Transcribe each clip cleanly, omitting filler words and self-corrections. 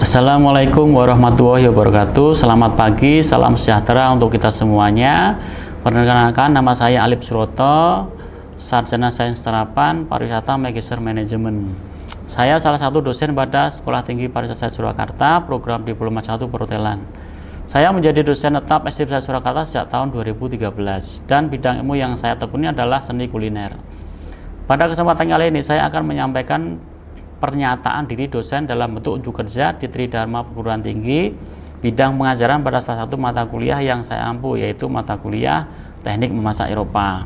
Assalamualaikum warahmatullahi wabarakatuh. Selamat pagi, salam sejahtera untuk kita semuanya. Perkenalkan, nama saya Alip Suroto, Sarjana Sains Terapan Pariwisata Magister Manajemen. Saya salah satu dosen pada Sekolah Tinggi Pariwisata Surakarta, program Diploma 1 Perhotelan. Saya menjadi dosen tetap SD Surakarta sejak tahun 2013 dan bidang ilmu yang saya tekuni adalah seni kuliner. Pada kesempatan kali ini saya akan menyampaikan pernyataan diri dosen dalam bentuk unjuk kerja di Tridharma Perguruan Tinggi bidang pengajaran pada salah satu mata kuliah yang saya ampu, yaitu mata kuliah Teknik Memasak Eropa.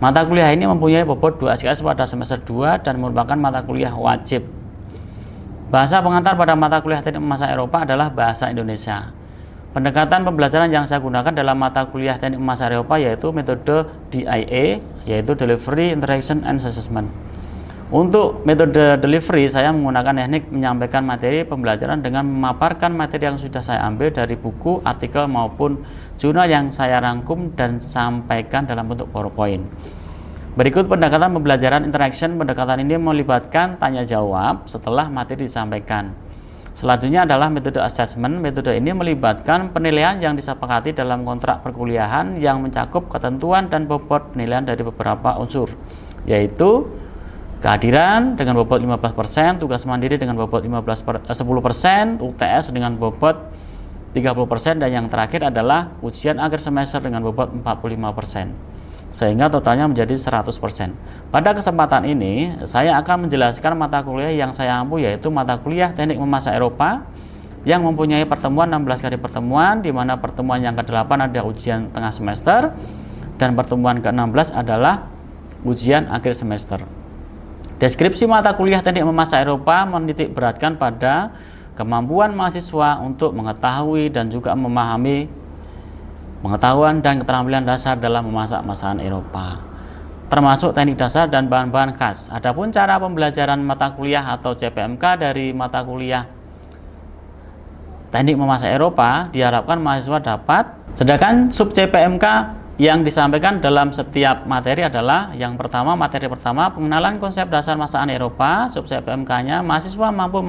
Mata kuliah ini mempunyai bobot 2 SKS pada semester 2 dan merupakan mata kuliah wajib. Bahasa pengantar pada mata kuliah Teknik Memasak Eropa adalah bahasa Indonesia. Pendekatan pembelajaran yang saya gunakan dalam mata kuliah Teknik Memasak Eropa yaitu metode DIA, yaitu Delivery, Interaction, and Assessment. Untuk metode delivery, saya menggunakan teknik menyampaikan materi pembelajaran dengan memaparkan materi yang sudah saya ambil dari buku, artikel, maupun jurnal yang saya rangkum dan sampaikan dalam bentuk PowerPoint. Berikut pendekatan pembelajaran interaction. Pendekatan ini melibatkan tanya jawab setelah materi disampaikan. Selanjutnya adalah metode assessment. Metode ini melibatkan penilaian yang disepakati dalam kontrak perkuliahan yang mencakup ketentuan dan bobot penilaian dari beberapa unsur, yaitu kehadiran dengan bobot 15%, tugas mandiri dengan bobot 10%, UTS dengan bobot 30%, dan yang terakhir adalah ujian akhir semester dengan bobot 45%, sehingga totalnya menjadi 100%. Pada kesempatan ini, saya akan menjelaskan mata kuliah yang saya ampu, yaitu mata kuliah Teknik Memasak Eropa yang mempunyai pertemuan 16 kali pertemuan, di mana pertemuan yang ke-8 ada ujian tengah semester dan pertemuan ke-16 adalah ujian akhir semester. Deskripsi mata kuliah Teknik Memasak Eropa menitik beratkan pada kemampuan mahasiswa untuk mengetahui dan juga memahami pengetahuan dan keterampilan dasar dalam memasak masakan Eropa, termasuk teknik dasar dan bahan-bahan khas. Adapun cara pembelajaran mata kuliah atau CPMK dari mata kuliah Teknik Memasak Eropa diharapkan mahasiswa dapat, sedangkan sub CPMK yang disampaikan dalam setiap materi adalah yang pertama, materi pertama pengenalan konsep dasar masakan Eropa. Sub CPMK-nya mahasiswa mampu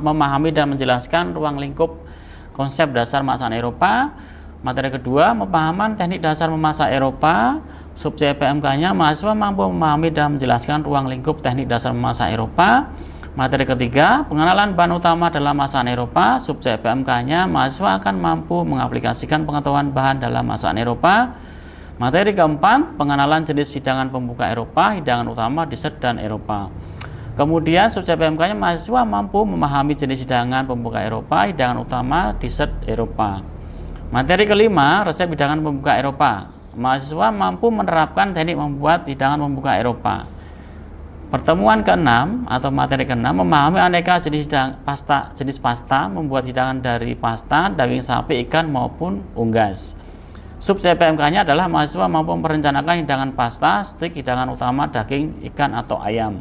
memahami dan menjelaskan ruang lingkup konsep dasar masakan Eropa. Materi kedua, pemahaman teknik dasar memasak Eropa. Sub CPMK-nya mahasiswa mampu memahami dan menjelaskan ruang lingkup teknik dasar memasak Eropa. Materi ketiga, pengenalan bahan utama dalam masakan Eropa. Sub CPMK-nya mahasiswa akan mampu mengaplikasikan pengetahuan bahan dalam masakan Eropa. Materi keempat, pengenalan jenis hidangan pembuka Eropa, hidangan utama, dessert, dan Eropa. Kemudian sub CPMK-nya mahasiswa mampu memahami jenis hidangan pembuka Eropa, hidangan utama, dessert, Eropa. Materi kelima, resep hidangan pembuka Eropa. Mahasiswa mampu menerapkan teknik membuat hidangan pembuka Eropa. Pertemuan keenam atau materi keenam, memahami aneka jenis pasta, membuat hidangan dari pasta, daging sapi, ikan, maupun unggas. Sub CPMK-nya adalah mahasiswa mampu merencanakan hidangan pasta, stik, hidangan utama, daging, ikan, atau ayam.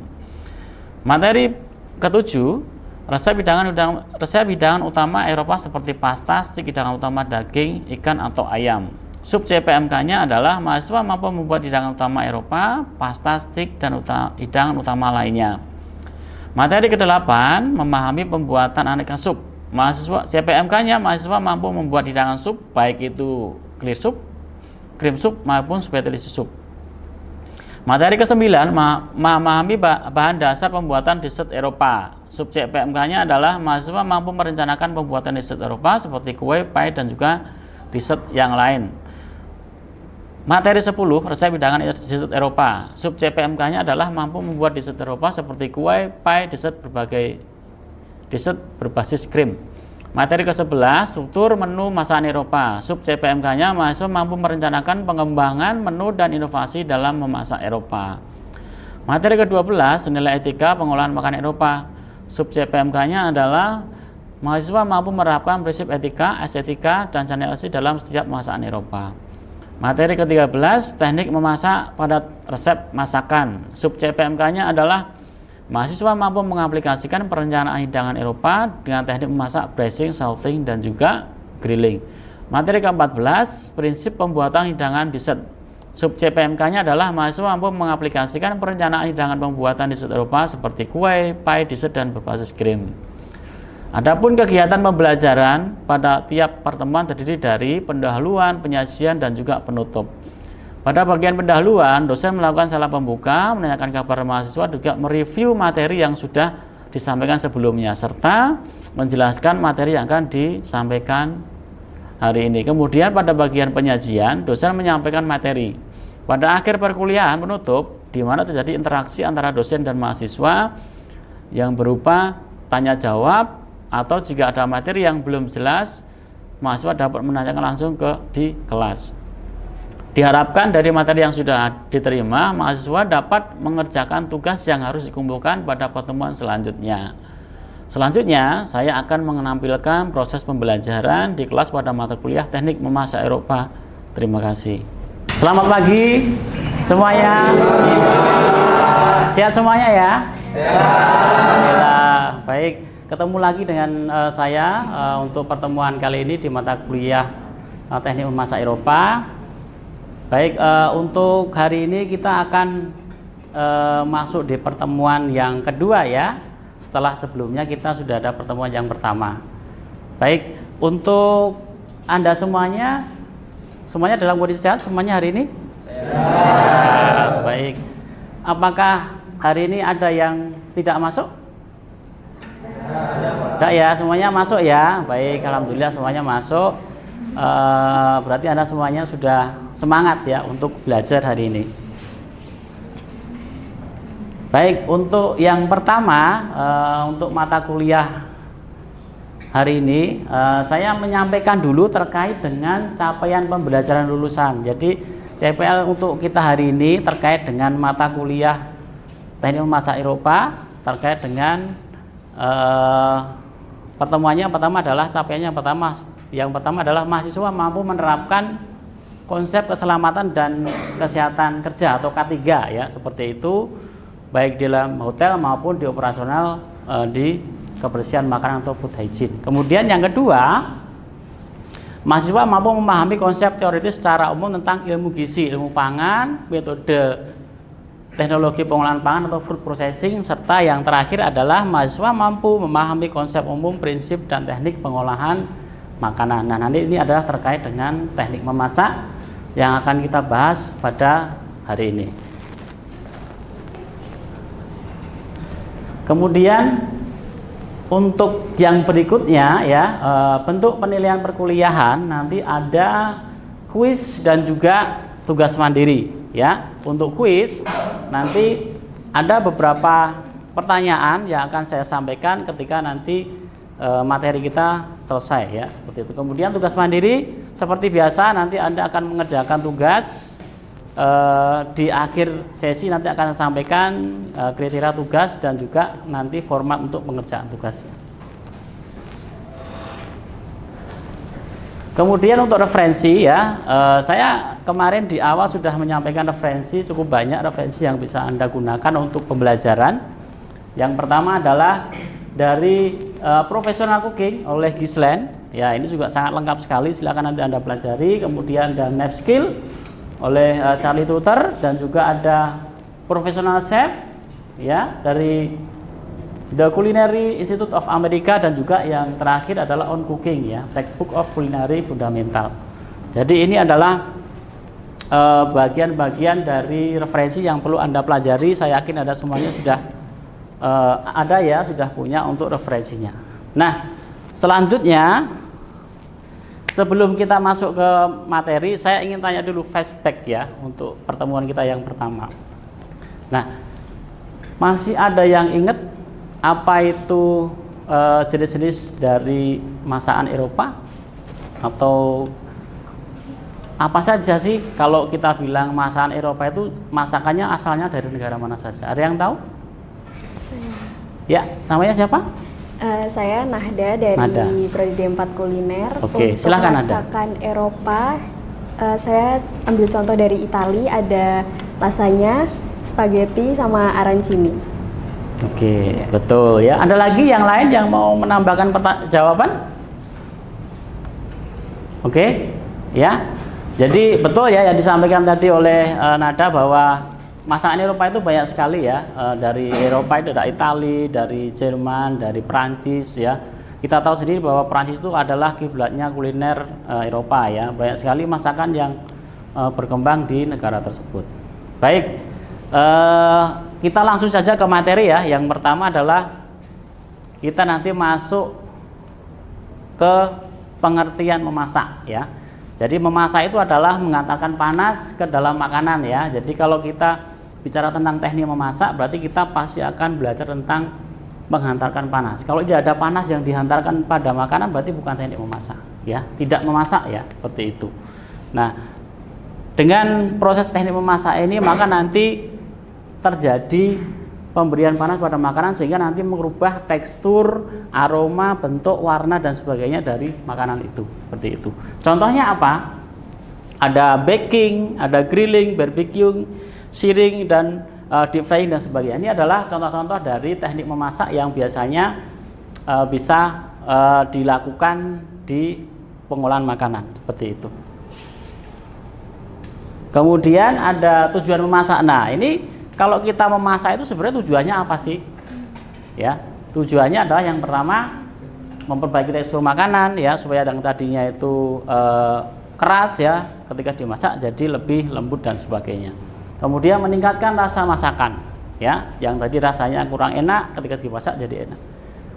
Materi ketujuh, resep hidangan utama Eropa seperti pasta, stik, hidangan utama, daging, ikan, atau ayam. Sub CPMK-nya adalah mahasiswa mampu membuat hidangan utama Eropa, pasta, stik, dan hidangan utama lainnya. Materi ke-8, memahami pembuatan aneka sup. Mahasiswa CPMK-nya mahasiswa mampu membuat hidangan sup, baik itu clear soup, cream soup, maupun spaghetti soup. Materi ke-9, memahami bahan dasar pembuatan dessert Eropa. Sub CPMK-nya adalah mahasiswa mampu merencanakan pembuatan dessert Eropa seperti kue, pie, dan juga dessert yang lain. Materi 10, resep hidangan dessert Eropa. Sub CPMK-nya adalah mampu membuat dessert Eropa seperti kue, pie, dessert berbasis krim. Materi ke-11, struktur menu masakan Eropa. Sub CPMK-nya mahasiswa mampu merencanakan pengembangan menu dan inovasi dalam memasak Eropa. Materi ke-12, nilai etika pengolahan makanan Eropa. Sub CPMK-nya adalah mahasiswa mampu menerapkan prinsip etika, estetika, dan channel dalam setiap masakan Eropa. Materi ke-13, teknik memasak pada resep masakan. Sub CPMK-nya adalah mahasiswa mampu mengaplikasikan perencanaan hidangan Eropa dengan teknik memasak braising, salting, dan juga grilling. Materi ke-14, prinsip pembuatan hidangan dessert. Sub CPMK-nya adalah mahasiswa mampu mengaplikasikan perencanaan hidangan pembuatan dessert Eropa seperti kue, pie, dessert, dan berbasis krim. Adapun kegiatan pembelajaran pada tiap pertemuan terdiri dari pendahuluan, penyajian, dan juga penutup. Pada bagian pendahuluan, dosen melakukan salam pembuka, menanyakan kabar mahasiswa, juga mereview materi yang sudah disampaikan sebelumnya, serta menjelaskan materi yang akan disampaikan hari ini. Kemudian pada bagian penyajian, dosen menyampaikan materi. Pada akhir perkuliahan penutup, di mana terjadi interaksi antara dosen dan mahasiswa yang berupa tanya jawab, atau jika ada materi yang belum jelas, mahasiswa dapat menanyakan langsung di kelas. Diharapkan dari materi yang sudah diterima, mahasiswa dapat mengerjakan tugas yang harus dikumpulkan pada pertemuan selanjutnya. Selanjutnya, saya akan menampilkan proses pembelajaran di kelas pada mata kuliah Teknik Memasak Eropa. Terima kasih. Selamat pagi semuanya. Sehat semuanya ya? Sehat. Baik, ketemu lagi dengan saya untuk pertemuan kali ini di mata kuliah Teknik Memasak Eropa. Baik, untuk hari ini kita akan masuk di pertemuan yang kedua ya. Setelah sebelumnya kita sudah ada pertemuan yang pertama. Baik, untuk Anda semuanya dalam kondisi sehat semuanya hari ini? Sehat. Baik. Apakah hari ini ada yang tidak masuk? Tidak ya, semuanya masuk ya. Baik, alhamdulillah semuanya masuk. Berarti Anda semuanya sudah semangat ya untuk belajar hari ini. Baik, untuk yang pertama, untuk mata kuliah hari ini, saya menyampaikan dulu terkait dengan capaian pembelajaran lulusan. Jadi CPL untuk kita hari ini terkait dengan mata kuliah Teknik Memasak Eropa, terkait dengan pertemuannya pertama adalah capaiannya yang pertama adalah mahasiswa mampu menerapkan konsep keselamatan dan kesehatan kerja atau K3 ya, seperti itu, baik di dalam hotel maupun di operasional di kebersihan makanan atau food hygiene. Kemudian yang kedua, mahasiswa mampu memahami konsep teoritis secara umum tentang ilmu gizi, ilmu pangan, metode teknologi pengolahan pangan atau food processing, serta yang terakhir adalah mahasiswa mampu memahami konsep umum, prinsip, dan teknik pengolahan makanan. Nah, nanti ini adalah terkait dengan teknik memasak yang akan kita bahas pada hari ini. Kemudian untuk yang berikutnya ya, bentuk penilaian perkuliahan nanti ada kuis dan juga tugas mandiri ya. Untuk kuis nanti ada beberapa pertanyaan yang akan saya sampaikan ketika nanti materi kita selesai ya, seperti itu. Kemudian tugas mandiri seperti biasa nanti Anda akan mengerjakan tugas di akhir sesi, nanti akan saya sampaikan kriteria tugas dan juga nanti format untuk pengerjaan tugasnya. Kemudian untuk referensi ya, saya kemarin di awal sudah menyampaikan referensi, cukup banyak referensi yang bisa Anda gunakan untuk pembelajaran. Yang pertama adalah dari Professional Cooking oleh Gislen ya, ini juga sangat lengkap sekali, silakan nanti Anda pelajari. Kemudian ada Knife Skill oleh Charlie Tutor, dan juga ada Professional Chef ya dari The Culinary Institute of America, dan juga yang terakhir adalah On Cooking ya, Textbook of Culinary Fundamental. Jadi ini adalah bagian-bagian dari referensi yang perlu Anda pelajari. Saya yakin Anda semuanya sudah ada ya, sudah punya untuk referensinya. Nah, selanjutnya sebelum kita masuk ke materi, saya ingin tanya dulu flashback ya untuk pertemuan kita yang pertama. Nah, masih ada yang ingat apa itu jenis-jenis dari masakan Eropa? Atau apa saja sih kalau kita bilang masakan Eropa itu masakannya asalnya dari negara mana saja? Ada yang tahu? Ya, namanya siapa? Saya Nahda dari Prodi D4 Kuliner. Oke, silakan Nahda. Masakan Eropa, saya ambil contoh dari Italia, ada lasagna, spaghetti, sama arancini. Oke, betul ya. Ada lagi yang lain yang mau menambahkan jawaban? Oke, ya. Jadi betul ya yang disampaikan tadi oleh Nada bahwa masakan Eropa itu banyak sekali ya, dari Eropa itu ada Italia, dari Jerman, dari Prancis ya. kita tahu sendiri bahwa Prancis itu adalah kiblatnya kuliner Eropa ya. Banyak sekali masakan yang berkembang di negara tersebut. Baik, kita langsung saja ke materi ya. Yang pertama adalah kita nanti masuk ke pengertian memasak ya. Jadi memasak itu adalah mengantarkan panas ke dalam makanan ya. Jadi kalau kita bicara tentang teknik memasak, berarti kita pasti akan belajar tentang menghantarkan panas. Kalau tidak ada panas yang dihantarkan pada makanan, berarti bukan teknik memasak ya, tidak memasak ya, seperti itu. Nah, dengan proses teknik memasak ini maka nanti terjadi pemberian panas pada makanan sehingga nanti merubah tekstur, aroma, bentuk, warna dan sebagainya dari makanan itu, seperti itu. Contohnya apa? Ada baking, ada grilling, barbecue, searing dan deep frying dan sebagainya. Ini adalah contoh-contoh dari teknik memasak yang biasanya bisa dilakukan di pengolahan makanan, seperti itu. Kemudian ada tujuan memasak. Nah, ini kalau kita memasak itu sebenarnya tujuannya apa sih? Ya, tujuannya adalah yang pertama memperbaiki tekstur makanan ya, supaya yang tadinya itu keras ya, ketika dimasak jadi lebih lembut dan sebagainya. Kemudian meningkatkan rasa masakan ya, yang tadi rasanya kurang enak ketika dimasak jadi enak.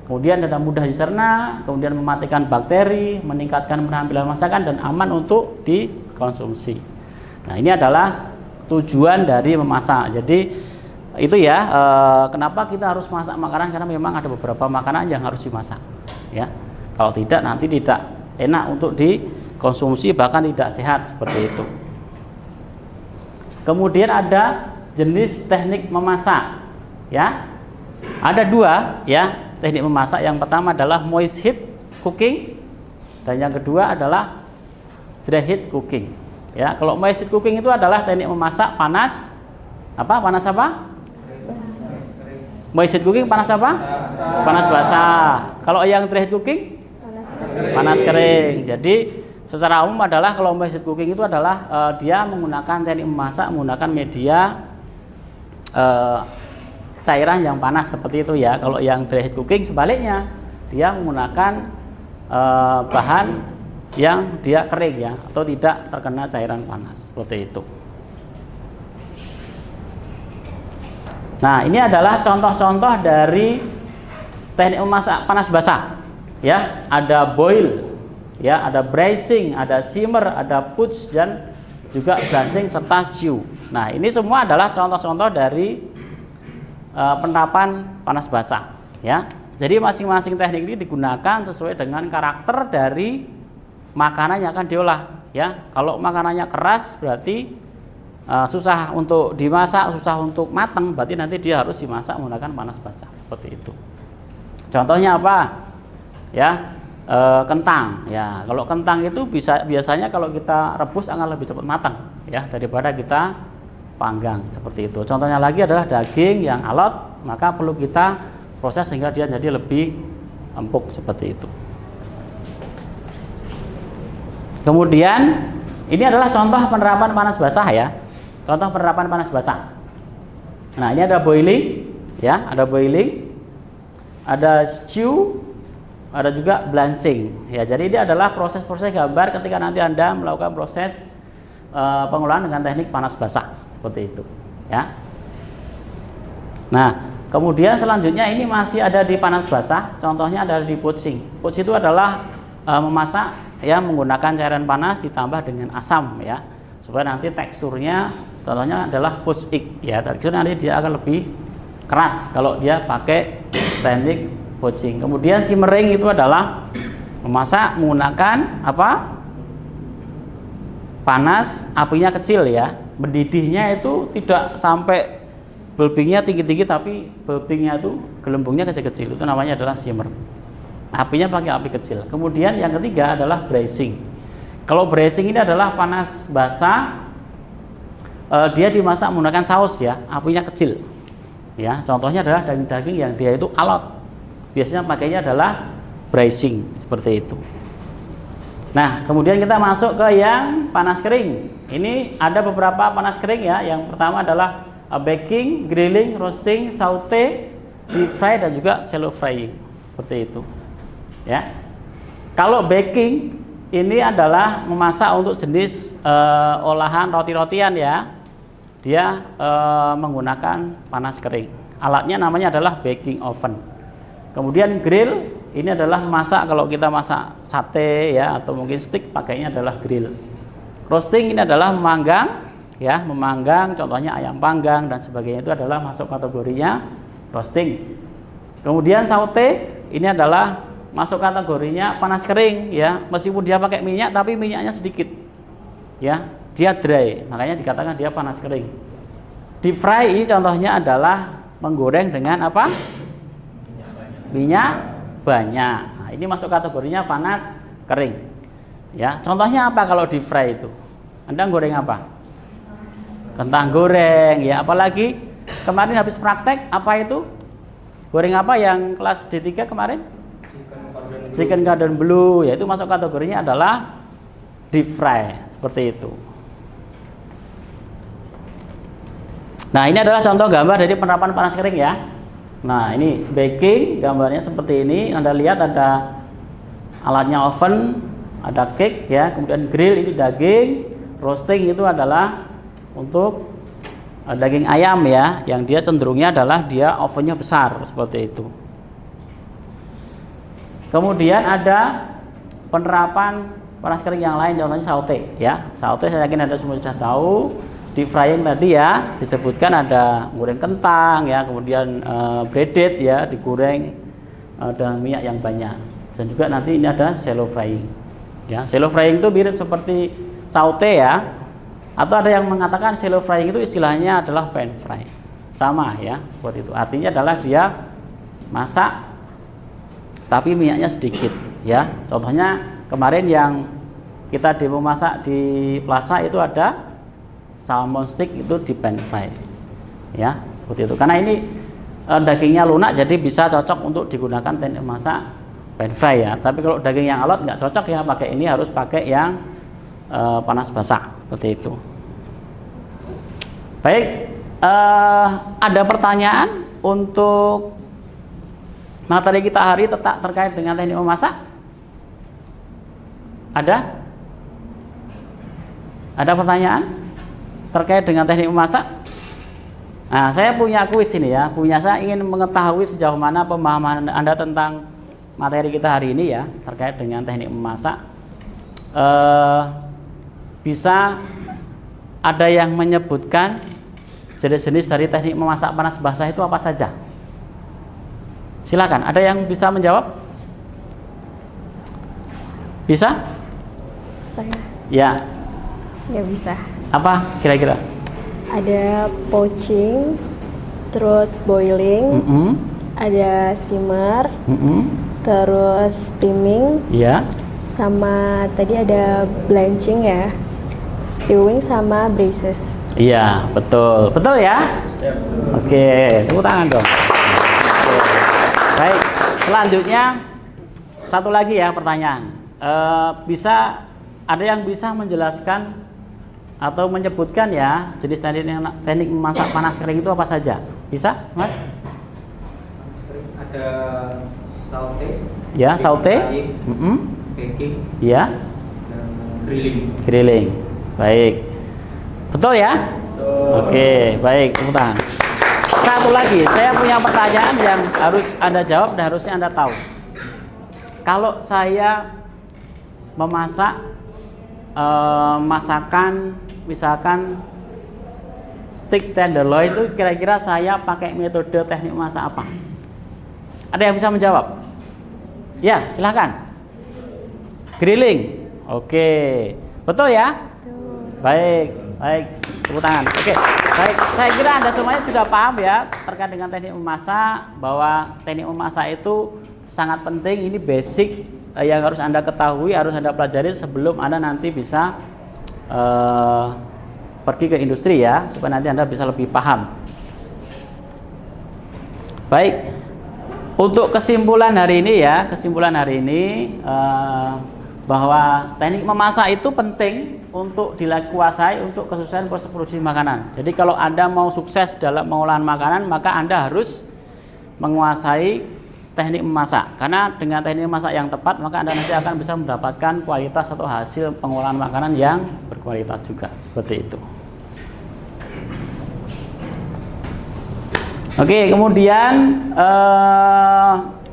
Kemudian ada mudah dicerna, kemudian mematikan bakteri, meningkatkan penampilan masakan dan aman untuk dikonsumsi. Nah, ini adalah tujuan dari memasak. Jadi itu ya, kenapa kita harus masak makanan, karena memang ada beberapa makanan yang harus dimasak ya. Kalau tidak nanti tidak enak untuk dikonsumsi, bahkan tidak sehat, seperti itu. Kemudian ada jenis teknik memasak ya. Ada dua ya teknik memasak. Yang pertama adalah moist heat cooking dan yang kedua adalah dry heat cooking ya. Kalau moist heat cooking itu adalah teknik memasak panas apa? Panas apa? Moist heat cooking panas apa? Panas basah. Kalau yang dry heat cooking? Panas kering. Jadi secara umum adalah kalau moist heat cooking itu adalah dia menggunakan teknik memasak menggunakan media cairan yang panas, seperti itu ya. Kalau yang dry heat cooking sebaliknya, dia menggunakan bahan yang dia kering ya, atau tidak terkena cairan panas, seperti itu. Nah, ini adalah contoh-contoh dari teknik memasak panas basah ya. Ada boil ya, ada braising, ada simmer, ada putz dan juga blanching serta stew. Nah, ini semua adalah contoh-contoh dari penerapan panas basah ya. Jadi masing-masing teknik ini digunakan sesuai dengan karakter dari makanan yang akan diolah ya. Kalau makanannya keras berarti susah untuk dimasak, susah untuk matang, berarti nanti dia harus dimasak menggunakan panas basah, seperti itu. Contohnya apa? Ya, kentang ya. Kalau kentang itu biasanya kalau kita rebus akan lebih cepat matang ya daripada kita panggang, seperti itu. Contohnya lagi adalah daging yang alot, maka perlu kita proses sehingga dia jadi lebih empuk, seperti itu. Kemudian ini adalah contoh penerapan panas basah ya. Contoh penerapan panas basah. Nah, ini ada boiling ya, ada boiling, ada stew, ada juga blanching ya. Jadi ini adalah proses-proses gambar ketika nanti Anda melakukan proses pengolahan dengan teknik panas basah, seperti itu ya. Nah, kemudian selanjutnya ini masih ada di panas basah, contohnya ada di poaching. Poach itu adalah memasak ya menggunakan cairan panas ditambah dengan asam ya, supaya nanti teksturnya, contohnya adalah poached egg ya, teksturnya nanti dia akan lebih keras kalau dia pakai teknik poaching. Kemudian simmering itu adalah memasak menggunakan apa? Panas, apinya kecil ya. Mendidihnya itu tidak sampai bulbingnya tinggi-tinggi, tapi bulbingnya itu gelembungnya kecil-kecil. Itu namanya adalah simmer. Apinya pakai api kecil. Kemudian yang ketiga adalah braising. Kalau braising ini adalah panas basah, dia dimasak menggunakan saus ya, apinya kecil. Ya, contohnya adalah daging-daging yang dia itu alot. Biasanya pakainya adalah braising, seperti itu. Nah, kemudian kita masuk ke yang panas kering. Ini ada beberapa panas kering ya. Yang pertama adalah baking, grilling, roasting, saute, deep fry dan juga shallow frying, seperti itu. Ya. Kalau baking ini adalah memasak untuk jenis olahan roti-rotian ya. Dia menggunakan panas kering. Alatnya namanya adalah baking oven. Kemudian grill ini adalah memasak, kalau kita masak sate ya atau mungkin steak pakainya adalah grill. Roasting ini adalah memanggang ya, memanggang contohnya ayam panggang dan sebagainya, itu adalah masuk kategorinya roasting. Kemudian saute ini adalah masuk kategorinya panas kering ya, meskipun dia pakai minyak tapi minyaknya sedikit ya, dia dry, makanya dikatakan dia panas kering. Deep fry ini contohnya adalah menggoreng dengan apa? Minyak banyak. Nah, ini masuk kategorinya panas kering. Ya, contohnya apa kalau deep fry itu? Anda goreng apa? Kentang goreng, ya. Apalagi kemarin habis praktek apa itu? Goreng apa yang kelas D3 kemarin? Chicken cordon bleu, yaitu masuk kategorinya adalah deep fry, seperti itu. Nah, ini adalah contoh gambar dari penerapan panas kering ya. Nah, ini baking, gambarnya seperti ini. Anda lihat ada alatnya oven, ada cake ya, kemudian grill ini daging, roasting itu adalah untuk daging ayam ya, yang dia cenderungnya adalah dia ovennya besar seperti itu. Kemudian ada penerapan panas kering yang lain, contohnya saute ya. Saute saya yakin Anda semua sudah tahu. Deep frying tadi ya disebutkan ada goreng kentang ya, kemudian breaded ya, digoreng dengan minyak yang banyak. Dan juga nanti ini ada shallow frying. Ya, shallow frying itu mirip seperti saute ya. Atau ada yang mengatakan shallow frying itu istilahnya adalah pan fry. Sama ya, seperti itu. Artinya adalah dia masak tapi minyaknya sedikit ya. Contohnya kemarin yang kita demo masak di Plaza itu ada salmon stick itu di pan fry ya, seperti itu. Karena ini dagingnya lunak jadi bisa cocok untuk digunakan teknik masak pan fry ya. Tapi kalau daging yang alot nggak cocok ya pakai ini, harus pakai yang panas basah seperti itu. Baik, ada pertanyaan untuk materi kita hari terkait dengan teknik memasak? Ada pertanyaan terkait dengan teknik memasak? Nah, saya punya kuis ini ya. Saya ingin mengetahui sejauh mana pemahaman Anda tentang materi kita hari ini ya, terkait dengan teknik memasak. Bisa ada yang menyebutkan jenis-jenis dari teknik memasak panas basah itu apa saja? Silakan, ada yang bisa menjawab? Bisa? Saya. Ya. Ya bisa. Apa kira-kira? Ada poaching, terus boiling, ada simmer, terus steaming, ya. Sama tadi ada blanching ya, stewing sama braces. Iya, betul. Betul ya? Ya, betul. Oke, tepuk tangan dong. Baik, selanjutnya satu lagi ya pertanyaan. Ada yang bisa menjelaskan atau menyebutkan ya jenis teknik memasak panas kering itu apa saja? Bisa, Mas? Ada saute. Ya, saute. Baking. Ya. Dan grilling. Grilling. Baik. Betul ya? Betul. Oke, baik, tepuk tangan. Satu lagi, saya punya pertanyaan yang harus Anda jawab dan harusnya Anda tahu. Kalau saya memasak masakan misalkan steak tenderloin itu, kira-kira saya pakai metode teknik masak apa? Ada yang bisa menjawab? Ya, silahkan. Grilling. Oke, betul ya? Baik, tepuk tangan. Oke, baik. Saya kira Anda semuanya sudah paham ya terkait dengan teknik memasak, bahwa teknik memasak itu sangat penting. Ini basic yang harus Anda ketahui, harus Anda pelajari sebelum Anda nanti bisa pergi ke industri ya, supaya nanti Anda bisa lebih paham. Baik, untuk kesimpulan hari ini ya, bahwa teknik memasak itu penting untuk dikuasai untuk kesuksesan proses produksi makanan. Jadi kalau Anda mau sukses dalam pengolahan makanan, maka Anda harus menguasai teknik memasak. Karena dengan teknik memasak yang tepat, maka Anda nanti akan bisa mendapatkan kualitas atau hasil pengolahan makanan yang berkualitas juga. Seperti itu. Oke, kemudian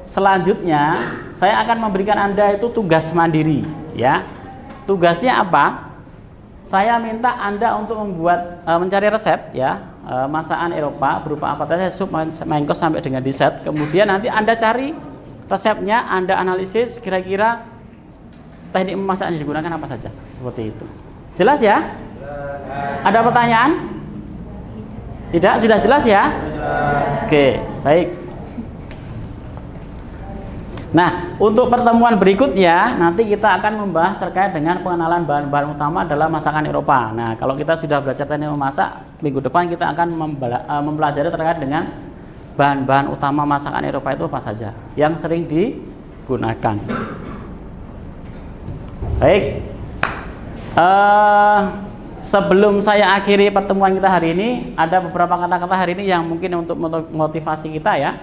selanjutnya saya akan memberikan Anda itu tugas mandiri, ya. Tugasnya apa? Saya minta Anda untuk membuat mencari resep, ya, masakan Eropa berupa apa saja, sup, main course sampai dengan dessert. Kemudian nanti Anda cari resepnya, Anda analisis kira-kira teknik memasak yang digunakan apa saja. Seperti itu. Jelas ya? Ada pertanyaan? Tidak? Sudah jelas ya? Oke, baik. Nah, untuk pertemuan berikutnya nanti kita akan membahas terkait dengan pengenalan bahan-bahan utama dalam masakan Eropa. Nah, kalau kita sudah belajar teknik memasak, minggu depan kita akan mempelajari terkait dengan bahan-bahan utama masakan Eropa itu apa saja yang sering digunakan. Baik. Sebelum saya akhiri pertemuan kita hari ini, ada beberapa kata-kata hari ini yang mungkin untuk motivasi kita, ya.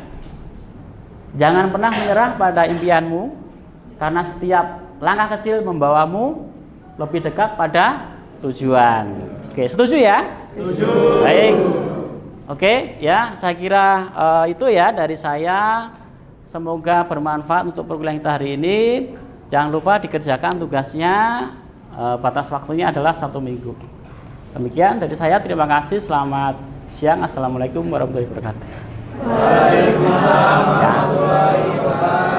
Jangan pernah menyerah pada impianmu, karena setiap langkah kecil membawamu lebih dekat pada tujuan. Oke, setuju ya? Setuju. Baik. Oke, ya, saya kira itu ya dari saya. Semoga bermanfaat untuk perkuliahan kita hari ini. Jangan lupa dikerjakan tugasnya. Batas waktunya adalah 1 minggu. Demikian dari saya, terima kasih. Selamat siang. Assalamualaikum warahmatullahi wabarakatuh. Waalaikumsalam warahmatullahi wabarakatuh.